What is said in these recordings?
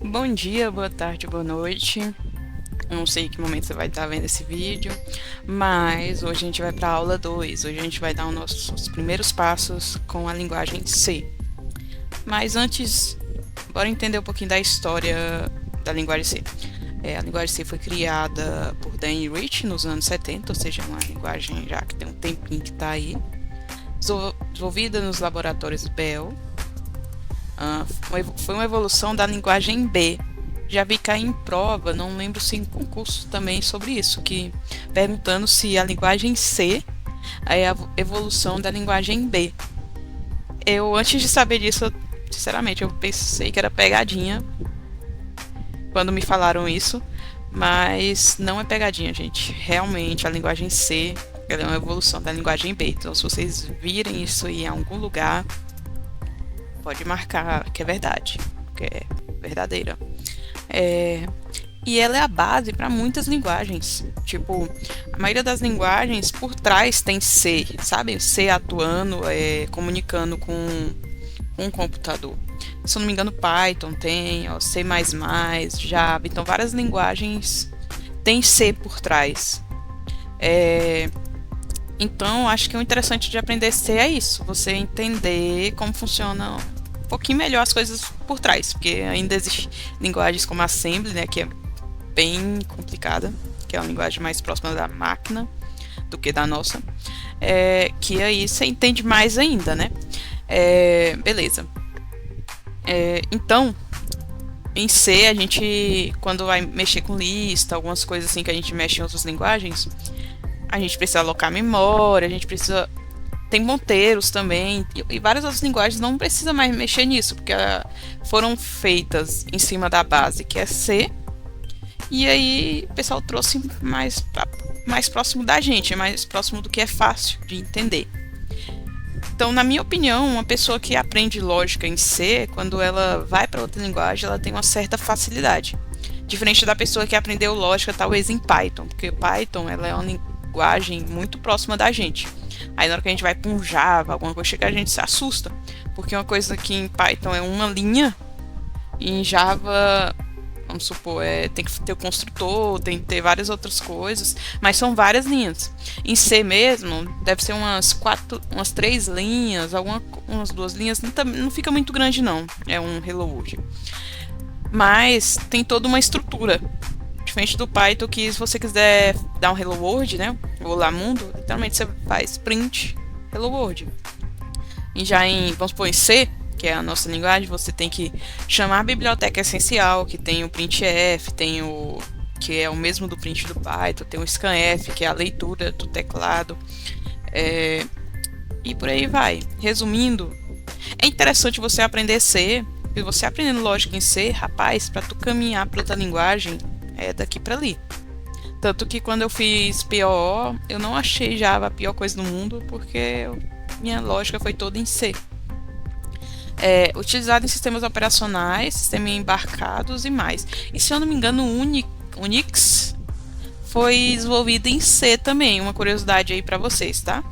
Bom dia, boa tarde, boa noite. Eu não sei em que momento você vai estar vendo esse vídeo, mas hoje a gente vai para a aula 2. Hoje a gente vai dar os nossos primeiros passos com a linguagem C. Mas antes, bora entender um pouquinho da história da linguagem C. A linguagem C foi criada por Dan Rich nos anos 70, ou seja, uma linguagem já que tem um tempinho que está aí. Desenvolvida nos laboratórios Bell. Foi uma evolução da linguagem B. Já vi cair em prova, não lembro se em concurso também sobre isso, que perguntando se a linguagem C é a evolução da linguagem B. Eu, antes de saber disso, sinceramente, eu pensei que era pegadinha quando me falaram isso, mas não é pegadinha, gente. Realmente, a linguagem C ela é uma evolução da linguagem B. Então, se vocês virem isso em algum lugar, pode marcar que é verdade, que é verdadeira. E ela é a base para muitas linguagens. Tipo, a maioria das linguagens por trás tem C, sabe? C atuando, comunicando com um computador. Se eu não me engano, Python tem, ó, C++, Java. Então, várias linguagens têm C por trás. Então, acho que o interessante de aprender C é isso. Você entender como funciona um pouquinho melhor as coisas por trás. Porque ainda existem linguagens como Assembly, né, que é bem complicada, que é uma linguagem mais próxima da máquina do que da nossa, que aí você entende mais ainda, né? Beleza. Então, em C, a gente, quando vai mexer com lista, algumas coisas assim que a gente mexe em outras linguagens, a gente precisa alocar memória, a gente precisa... Tem ponteiros também, e várias outras linguagens não precisa mais mexer nisso, porque foram feitas em cima da base, que é C. E aí o pessoal trouxe mais próximo da gente, mais próximo do que é fácil de entender. Então, na minha opinião, uma pessoa que aprende lógica em C, quando ela vai para outra linguagem, ela tem uma certa facilidade. Diferente da pessoa que aprendeu lógica talvez em Python, porque Python ela é uma linguagem muito próxima da gente. Aí na hora que a gente vai para um Java, alguma coisa chega, a gente se assusta, porque uma coisa que em Python é uma linha, e em Java, vamos supor, tem que ter o construtor, tem que ter várias outras coisas, mas são várias linhas. Em C mesmo, deve ser umas 3 linhas, umas 2 linhas, não fica muito grande não, é um Hello World. Mas tem toda uma estrutura. Diferente do Python, que se você quiser dar um Hello World, né, ou lá mundo, literalmente você faz print Hello World. E já vamos supor, em C, que é a nossa linguagem, você tem que chamar a biblioteca essencial, que tem o printf, tem que é o mesmo do print do Python, tem o scanf, que é a leitura do teclado, e por aí vai. Resumindo, é interessante você aprender C, e você aprendendo lógica em C, rapaz, para tu caminhar para outra linguagem, é daqui para ali. Tanto que quando eu fiz POO, eu não achei Java a pior coisa do mundo, porque minha lógica foi toda em C. Utilizado em sistemas operacionais, sistemas embarcados e mais. E se eu não me engano, o Unix foi desenvolvido em C também. Uma curiosidade aí para vocês, tá?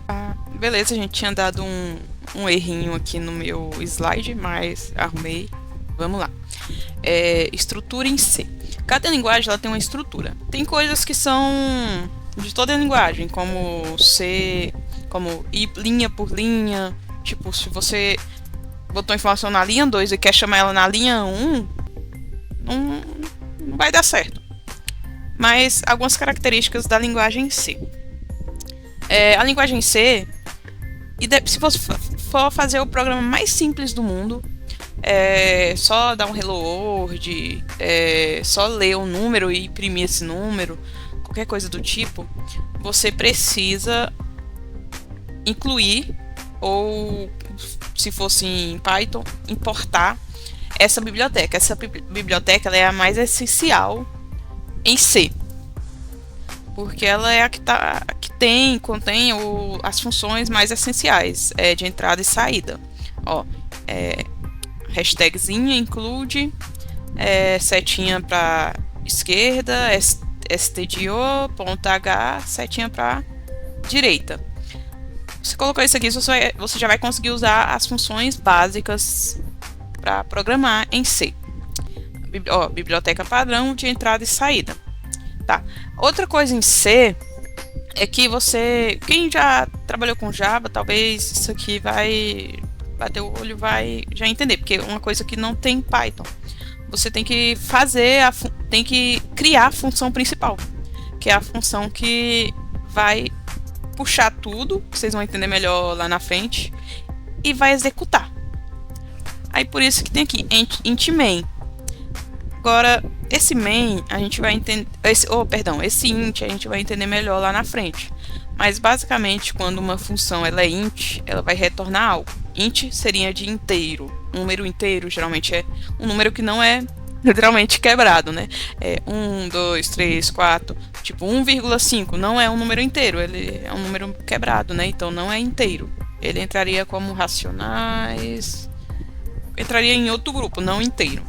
Beleza, a gente tinha dado um errinho aqui no meu slide, mas arrumei. Vamos lá. Estrutura em C. Cada linguagem ela tem uma estrutura. Tem coisas que são de toda a linguagem, como C, como ir linha por linha. Tipo, se você botou informação na linha 2 e quer chamar ela na linha 1, não vai dar certo. Mas algumas características da linguagem C. A linguagem C, se você for fazer o programa mais simples do mundo, só dar um Hello World, só ler um número e imprimir esse número, qualquer coisa do tipo, você precisa incluir, ou se fosse em Python, importar essa biblioteca. Essa biblioteca ela é a mais essencial em C, porque ela é a que contém as funções mais essenciais de entrada e saída. Hashtagzinha include, setinha para esquerda, stdio.h, setinha para direita. Você colocou isso aqui, você já vai conseguir usar as funções básicas para programar em C. biblioteca padrão de entrada e saída. Tá. Outra coisa em C é que quem já trabalhou com Java, talvez isso aqui vai bater o olho, vai já entender, porque é uma coisa que não tem Python. Você tem que tem que criar a função principal, que é a função que vai puxar tudo, que vocês vão entender melhor lá na frente, e vai executar. Aí por isso que tem aqui int main. Agora, esse main a gente vai entender, esse int a gente vai entender melhor lá na frente. Mas basicamente, quando uma função ela é int, ela vai retornar algo. Int seria de inteiro. Um número inteiro geralmente é um número que não é literalmente quebrado, né? É 1, 2, 3, 4. Tipo, 1,5 não é um número inteiro, ele é um número quebrado, né? Então não é inteiro. Ele entraria como racionais. Entraria em outro grupo, não inteiro.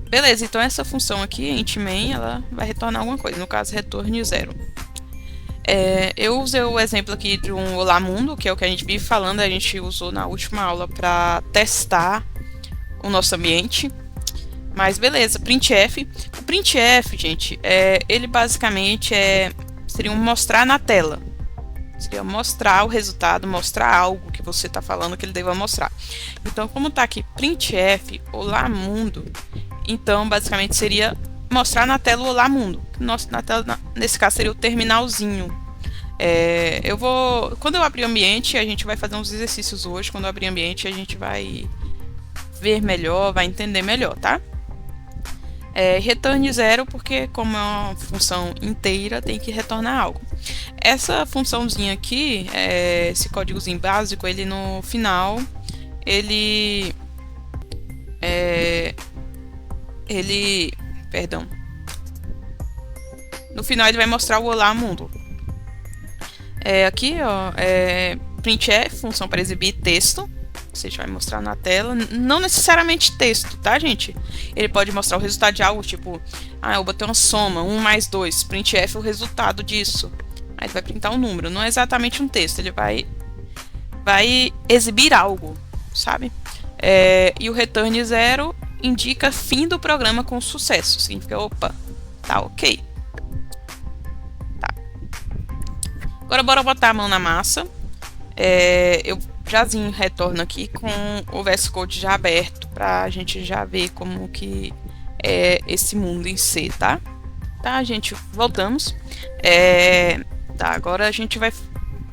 Beleza, então essa função aqui, int main, ela vai retornar alguma coisa, no caso retorne 0. Eu usei o exemplo aqui de um Olá Mundo, que é o que a gente vive falando, a gente usou na última aula para testar o nosso ambiente. Mas beleza, printf. O printf, gente, ele basicamente seria um mostrar na tela. Seria mostrar o resultado, mostrar algo que você está falando que ele deva mostrar. Então, como está aqui printf Olá Mundo, então basicamente seria mostrar na tela o Olá Mundo. Na tela, nesse caso seria o terminalzinho. Quando eu abrir o ambiente, a gente vai fazer uns exercícios hoje. Quando eu abrir o ambiente, a gente vai ver melhor, vai entender melhor, tá? Return 0, porque como é uma função inteira, tem que retornar algo. Essa funçãozinha aqui, esse códigozinho básico, ele no final, no final ele vai mostrar o Olá Mundo. Aqui, ó, printf, função para exibir texto. Você vai mostrar na tela, não necessariamente texto, tá, gente? Ele pode mostrar o resultado de algo, tipo, eu botei uma soma, 1 mais 2, printf o resultado disso. Aí ele vai printar um número, não é exatamente um texto, ele vai exibir algo, sabe? E o return 0 indica fim do programa com sucesso, significa, opa, tá ok. Tá. Agora bora botar a mão na massa. Eu jazinho retorno aqui com o VS Code já aberto pra gente já ver como que é esse mundo em C, tá? Tá, gente, voltamos. Tá, agora a gente vai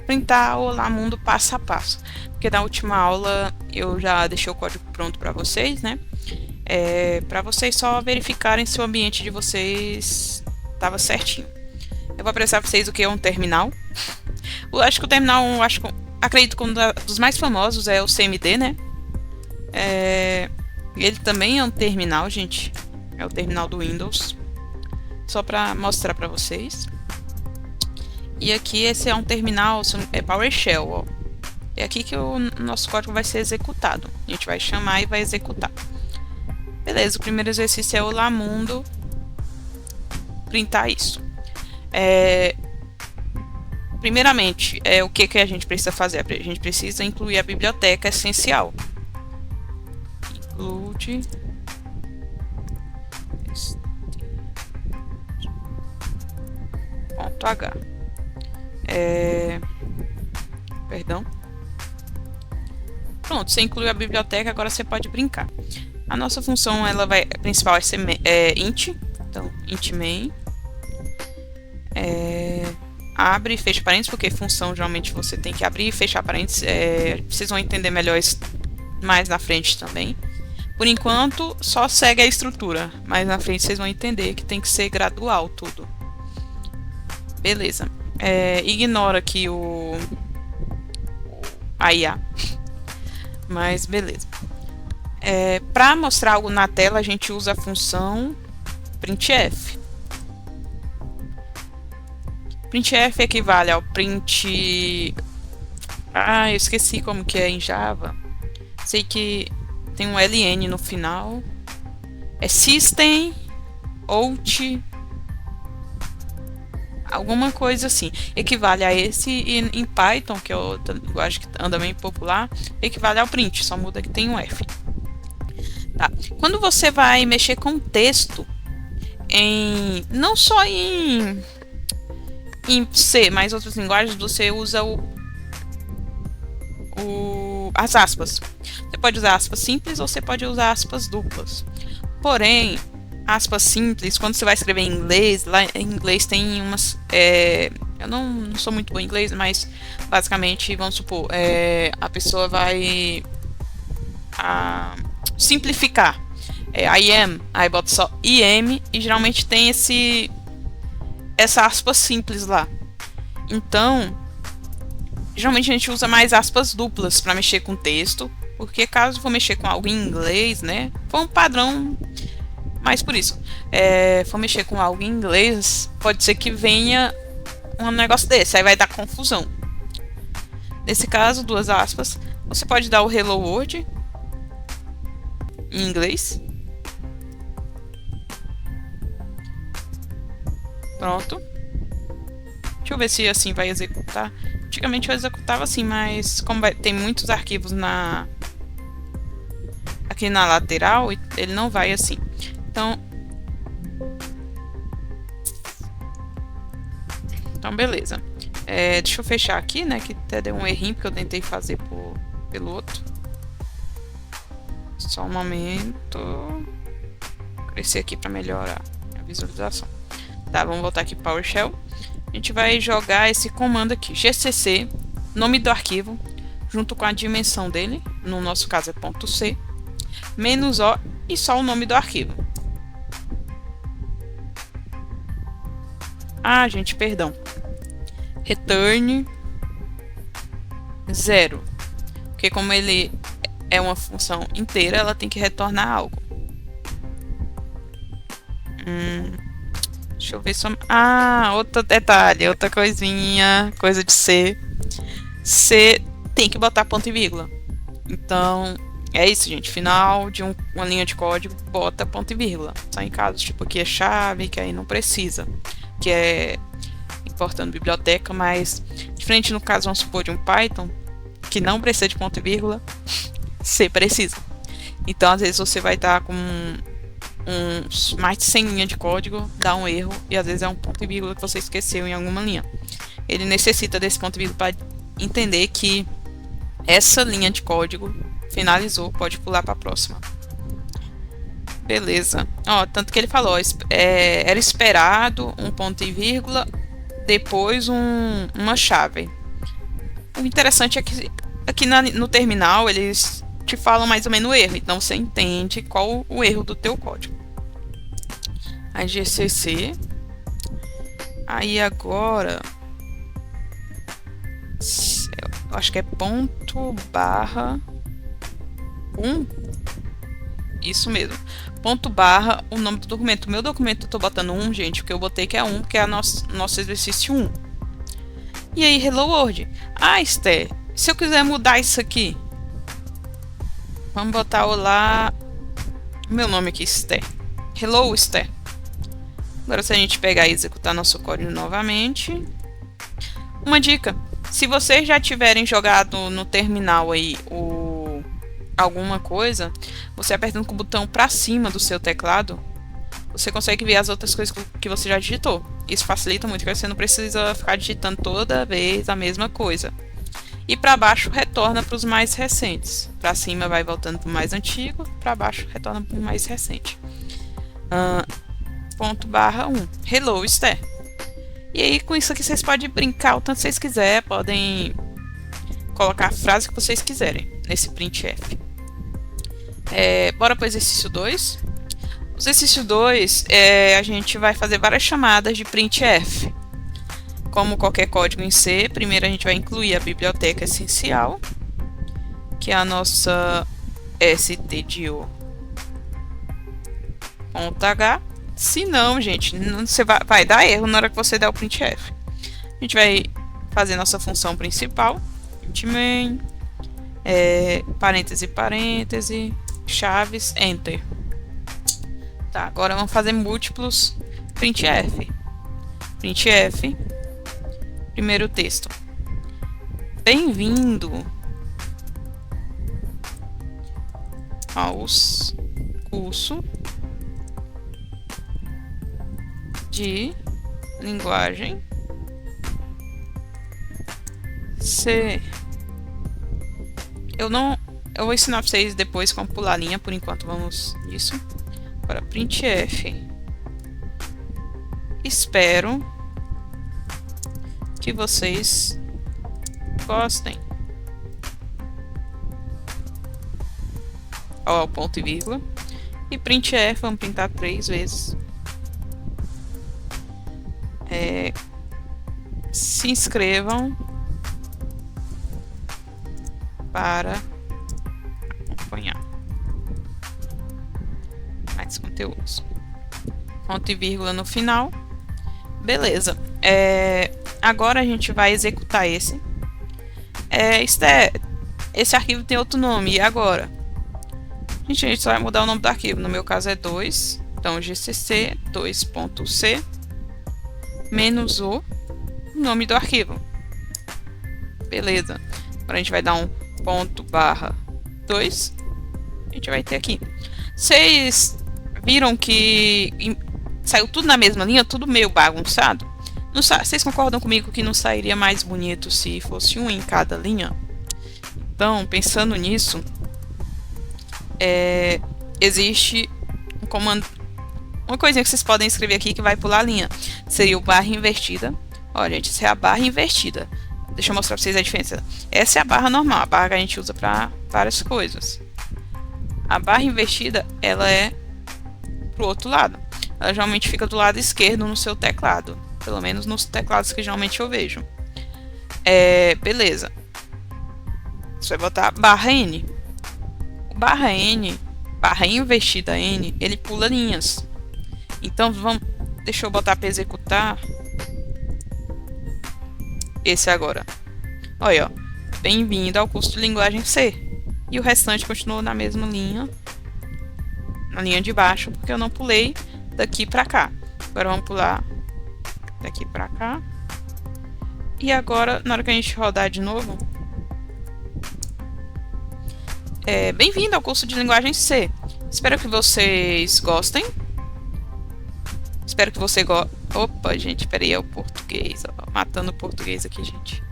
printar o Olá Mundo passo a passo, porque na última aula eu já deixei o código pronto para vocês, né? Para vocês só verificarem se o ambiente de vocês estava certinho. Eu vou apresentar para vocês o que é um terminal. Eu acho que o terminal, acredito que um dos mais famosos é o CMD, né? Ele também é um terminal, gente. É o terminal do Windows. Só para mostrar para vocês. E aqui esse é um terminal, é PowerShell, ó. É aqui que o nosso código vai ser executado. A gente vai chamar e vai executar. Beleza, o primeiro exercício é o Olá Mundo. Printar isso. Primeiramente, o que a gente precisa fazer? A gente precisa incluir a biblioteca essencial. Include .h. Perdão. Pronto, você incluiu a biblioteca, agora você pode brincar. A nossa função principal vai ser int. Então, int main. Abre e fecha parênteses, porque função geralmente você tem que abrir e fechar parênteses. Vocês vão entender melhor isso mais na frente também. Por enquanto, só segue a estrutura, mas na frente vocês vão entender que tem que ser gradual tudo. Beleza. Ignora aqui a IA. Mas beleza. Para mostrar algo na tela, a gente usa a função printf. Printf equivale ao print... eu esqueci como que é em Java. Sei que tem um ln no final. É system out alguma coisa assim. Equivale a esse, e em Python, que eu acho que anda bem popular, equivale ao print, só muda que tem um F. Tá. Quando você vai mexer com texto, não só em C, mas outras linguagens, você usa as aspas. Você pode usar aspas simples ou você pode usar aspas duplas. Porém, aspas simples, quando você vai escrever em inglês, lá em inglês tem umas. Eu não sou muito bom em inglês, mas basicamente, vamos supor, a pessoa vai simplificar. I am, aí bota só IM e geralmente tem essa aspa simples lá. Então, geralmente a gente usa mais aspas duplas para mexer com texto, porque caso for mexer com algo em inglês, né, foi um padrão, mas por isso, for mexer com algo em inglês, pode ser que venha um negócio desse, aí vai dar confusão. Nesse caso, duas aspas, você pode dar o Hello World em inglês. Pronto. Deixa eu ver se assim vai executar. Antigamente eu executava assim, mas como tem muitos arquivos aqui na lateral, ele não vai assim. Então beleza. Deixa eu fechar aqui, né? Que até deu um errinho porque eu tentei fazer pelo outro. Só um momento. Vou crescer aqui para melhorar a visualização. Tá, vamos voltar aqui para o PowerShell. A gente vai jogar esse comando aqui, gcc, nome do arquivo, junto com a dimensão dele, no nosso caso é .c, -o e só o nome do arquivo. Ah, gente, perdão. Return 0. Porque como ele é uma função inteira, ela tem que retornar algo. Deixa eu ver só. Outro detalhe, outra coisinha, coisa de C. C tem que botar ponto e vírgula. Então, é isso, gente. Final de uma linha de código, bota ponto e vírgula. Só em casos, tipo, aqui é chave, que aí não precisa. Que é importando biblioteca, mas diferente no caso, vamos supor, de um Python, que não precisa de ponto e vírgula, C precisa. Então, às vezes, você vai estar com mais de 100 linhas de código, dá um erro, e às vezes é um ponto e vírgula que você esqueceu em alguma linha. Ele necessita desse ponto e vírgula para entender que essa linha de código finalizou, pode pular para a próxima. Beleza. Tanto que ele falou, era esperado um ponto e vírgula, depois uma chave. O interessante é que aqui no terminal eles te falam mais ou menos o erro, então você entende qual o erro do teu código. Aí gcc. Aí agora eu acho que é ponto barra 1. Isso mesmo. Ponto barra o nome do documento. O meu documento eu tô botando 1, gente, porque eu botei que é 1, porque é nosso exercício 1. E aí, Hello World. Esther, se eu quiser mudar isso aqui, vamos botar olá. Meu nome aqui, Esther. Hello, Esther. Agora, se a gente pegar e executar nosso código novamente. Uma dica: se vocês já tiverem jogado no terminal aí alguma coisa, você apertando com o botão para cima do seu teclado, você consegue ver as outras coisas que você já digitou. Isso facilita muito, porque você não precisa ficar digitando toda vez a mesma coisa. E para baixo retorna para os mais recentes. Para cima vai voltando para o mais antigo, para baixo retorna para o mais recente. Ponto barra 1. Hello, Esther. E aí com isso aqui vocês podem brincar o tanto que vocês quiserem, podem colocar a frase que vocês quiserem nesse printf. Bora para o exercício 2. O exercício 2, a gente vai fazer várias chamadas de printf. Como qualquer código em C, primeiro a gente vai incluir a biblioteca essencial, que é a nossa stdio.h. Se não, gente, você vai dar erro na hora que você der o printf. A gente vai fazer nossa função principal, main, parêntese, parêntese, chaves, enter. Tá, agora vamos fazer múltiplos printf. Printf, primeiro texto. Bem-vindo aos curso de linguagem C. Eu vou ensinar pra vocês depois como pular a linha, por enquanto vamos nisso. Agora, printf. Espero que vocês gostem. Ó, ponto e vírgula. E printf, vamos printar 3 vezes. Se inscrevam para acompanhar mais conteúdos. Ponto e vírgula no final. Beleza. Agora a gente vai executar esse. Esse arquivo tem outro nome. E agora? A gente só vai mudar o nome do arquivo. No meu caso é 2. Então gcc 2.c menos o nome do arquivo. Beleza. Agora a gente vai dar um ponto barra 2. A gente vai ter aqui. Vocês viram que saiu tudo na mesma linha, tudo meio bagunçado? Vocês concordam comigo que não sairia mais bonito se fosse um em cada linha? Então, pensando nisso, existe um comando, uma coisinha que vocês podem escrever aqui que vai pular a linha. Seria o barra invertida. Olha, gente, essa é a barra invertida. Deixa eu mostrar para vocês a diferença. Essa é a barra normal, a barra que a gente usa para várias coisas. A barra invertida, ela é pro outro lado. Ela geralmente fica do lado esquerdo no seu teclado. Pelo menos nos teclados que geralmente eu vejo. Beleza. Você vai botar barra N. O barra N, barra invertida N, ele pula linhas. Então, deixa eu botar para executar esse agora. Olha, ó. Bem-vindo ao curso de linguagem C. E o restante continua na mesma linha. Na linha de baixo, porque eu não pulei daqui para cá. Agora vamos pular daqui para cá. E agora, na hora que a gente rodar de novo... Bem-vindo ao curso de linguagem C. Espero que vocês gostem. Espero que você goste. Opa, gente, peraí, é o português. Ó, matando o português aqui, gente.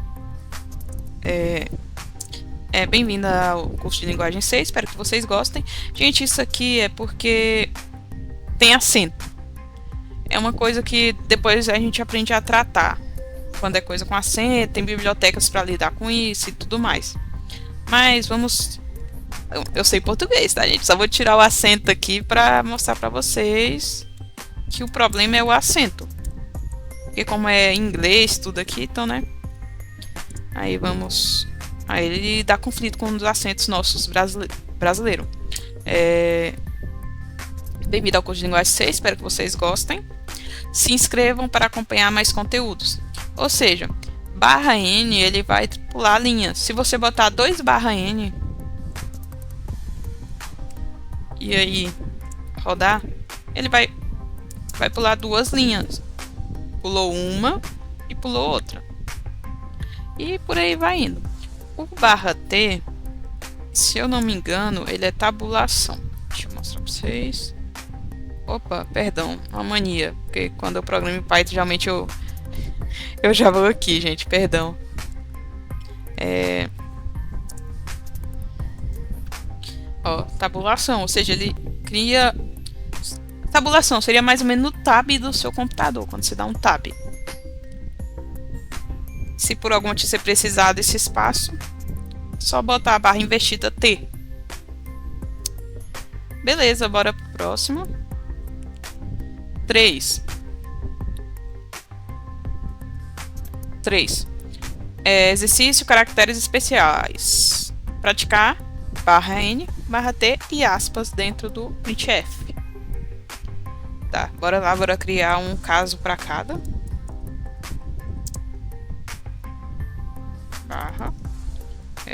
Bem-vindo ao curso de linguagem C. Espero que vocês gostem. Gente, isso aqui é porque tem acento. É uma coisa que depois a gente aprende a tratar. Quando é coisa com acento, tem bibliotecas para lidar com isso e tudo mais. Mas vamos... Eu sei português, tá, gente? Só vou tirar o acento aqui para mostrar para vocês que o problema é o acento. Porque como é inglês tudo aqui, então, né? Aí vamos... Aí ele dá conflito com os acentos nossos brasileiros. Bem-vindo ao curso de linguagem C, espero que vocês gostem. Se inscrevam para acompanhar mais conteúdos. Ou seja, barra N, ele vai pular a linha. Se você botar 2 barra N e aí rodar, ele vai pular 2 linhas. Pulou uma e pulou outra. E por aí vai indo. O barra T, se eu não me engano, ele é tabulação. Deixa eu mostrar para vocês. Opa, perdão, uma mania. Porque quando eu programo em Python, geralmente eu já vou aqui, gente, perdão. Ó, tabulação, ou seja, ele cria... Tabulação seria mais ou menos no tab do seu computador, quando você dá um tab. Se por algum motivo você precisar desse espaço, é só botar a barra invertida T. Beleza, bora pro próximo. 3. Exercício, caracteres especiais. Praticar, barra N, barra T e aspas dentro do printf. Tá, bora lá, bora criar um caso para cada. Barra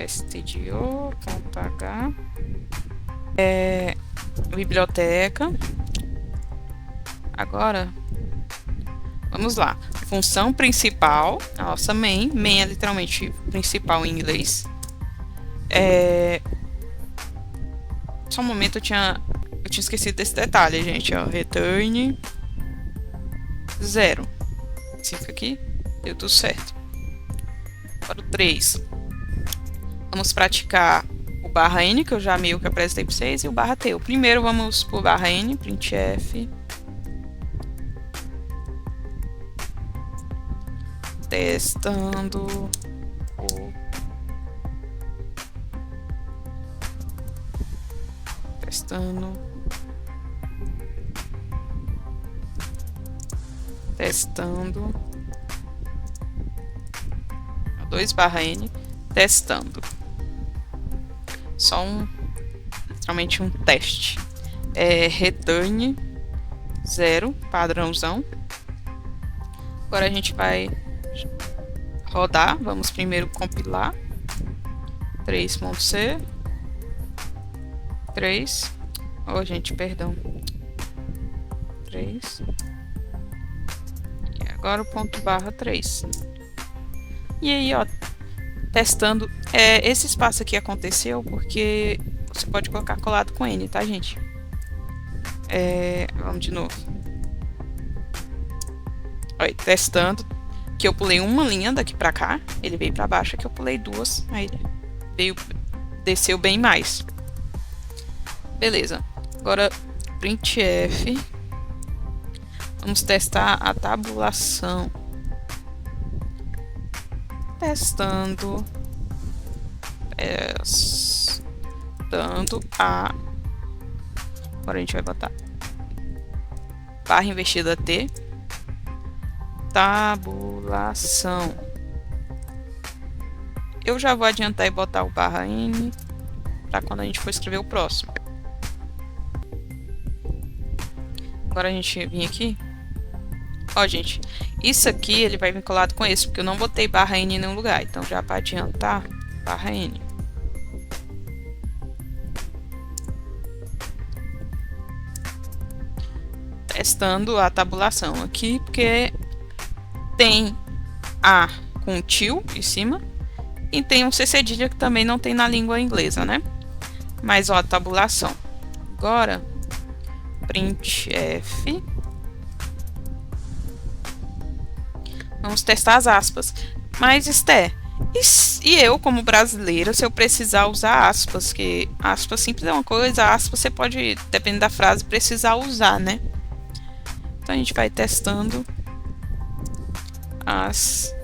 stdio.h biblioteca. Agora, vamos lá. Função principal, a nossa main. Main é literalmente principal em inglês. Só um momento, eu tinha tinha esquecido desse detalhe, gente, ó. Return 0. Assim fica aqui. Deu tudo certo. Para o 3. Vamos praticar o barra N, que eu já meio que apresentei para vocês, e o barra T. Primeiro vamos por barra N, printf. Testando o... Testando 2 barra N, testando. Só literalmente um teste. Return 0, padrãozão. Agora a gente vai rodar. Vamos primeiro compilar. 3.c 3. Oh, gente, perdão. 3. E agora o ponto barra 3. E aí, ó, testando. Esse espaço aqui aconteceu porque você pode colocar colado com N, tá, gente? Vamos de novo. Olha, testando. Que eu pulei uma linha daqui pra cá. Ele veio pra baixo, aqui eu pulei 2. Aí ele desceu bem mais. Beleza. Agora, printf. Vamos testar a tabulação. Testando a... Agora a gente vai botar barra invertida T. Tabulação. Eu já vou adiantar e botar o barra N para quando a gente for escrever o próximo. Agora a gente vem aqui. Ó, gente, isso aqui ele vai vinculado com esse, porque eu não botei barra N em nenhum lugar. Então já para adiantar, barra N. Testando a tabulação aqui, porque tem A com til em cima e tem um C cedilha que também não tem na língua inglesa, né? Mas ó, a tabulação. Agora, printf. Vamos testar as aspas. Mas, Esté, e eu, como brasileira, se eu precisar usar aspas, que aspas simples é uma coisa, aspas você pode, dependendo da frase, precisar usar, né? Então a gente vai testando as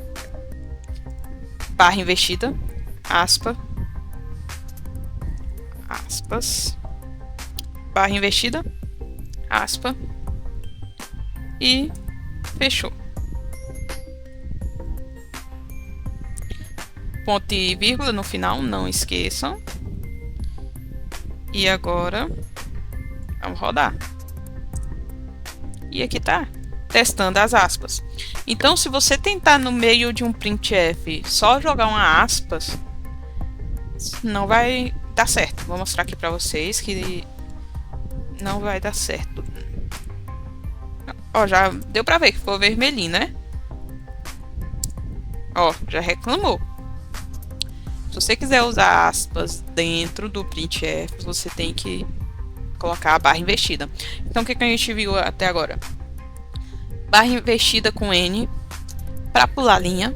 barra invertida, aspas, barra invertida, aspa, e fechou. Ponto e vírgula no final, não esqueçam. E agora vamos rodar. E aqui tá, testando as aspas. Então, se você tentar no meio de um printf só jogar uma aspas, não vai dar certo. Vou mostrar aqui pra vocês que não vai dar certo. Ó, já deu pra ver que ficou vermelhinho, né? Ó, já reclamou. Se você quiser usar aspas dentro do printf, você tem que colocar a barra invertida. Então, o que a gente viu até agora? Barra invertida com N para pular linha.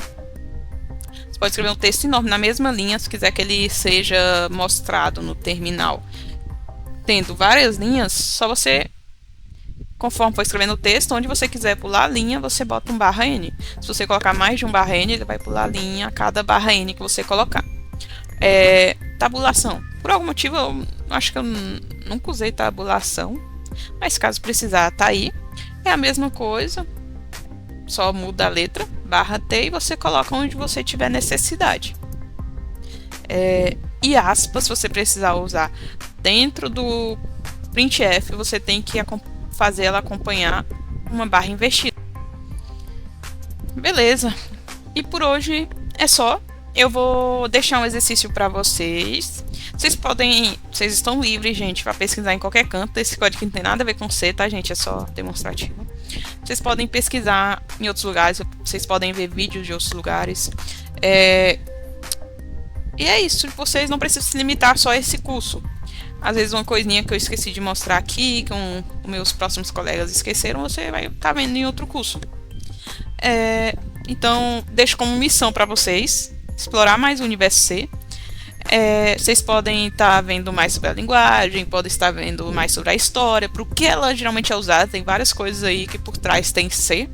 Você pode escrever um texto enorme na mesma linha, se quiser que ele seja mostrado no terminal. Tendo várias linhas, só você, conforme for escrevendo o texto, onde você quiser pular a linha, você bota um barra N. Se você colocar mais de um barra N, ele vai pular a linha a cada barra N que você colocar. Tabulação. Por algum motivo, eu acho que eu nunca usei tabulação, mas caso precisar, tá aí. É a mesma coisa, só muda a letra, barra T, e você coloca onde você tiver necessidade. E aspas, se você precisar usar dentro do printf, você tem que fazer ela acompanhar uma barra invertida. Beleza. E por hoje é só. Eu vou deixar um exercício para vocês. Vocês estão livres, gente, para pesquisar em qualquer canto. Esse código não tem nada a ver com C, tá, gente? É só demonstrativo. Vocês podem pesquisar em outros lugares, vocês podem ver vídeos de outros lugares. E é isso, vocês não precisam se limitar só a esse curso. Às vezes uma coisinha que eu esqueci de mostrar aqui, que os meus próximos colegas esqueceram, você vai estar vendo em outro curso. Então, deixo como missão para vocês explorar mais o universo C. Vocês podem estar vendo mais sobre a linguagem, podem estar vendo mais sobre a história, para o que ela geralmente é usada, tem várias coisas aí que por trás tem C.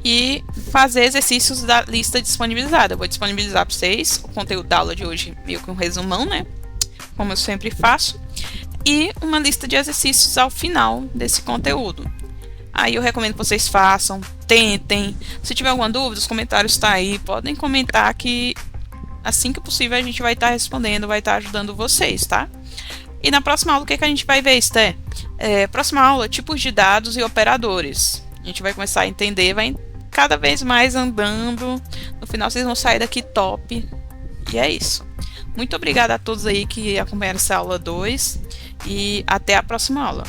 E fazer exercícios da lista disponibilizada. Eu vou disponibilizar para vocês o conteúdo da aula de hoje, meio que um resumão, né? Como eu sempre faço. E uma lista de exercícios ao final desse conteúdo. Aí eu recomendo que vocês façam, tentem. Se tiver alguma dúvida, os comentários estão aí. Podem comentar que assim que possível a gente vai estar respondendo, vai estar ajudando vocês, tá? E na próxima aula, o que a gente vai ver, Esté? Próxima aula, tipos de dados e operadores. A gente vai começar a entender, vai cada vez mais andando. No final vocês vão sair daqui top. E é isso. Muito obrigada a todos aí que acompanharam essa aula 2 e até a próxima aula.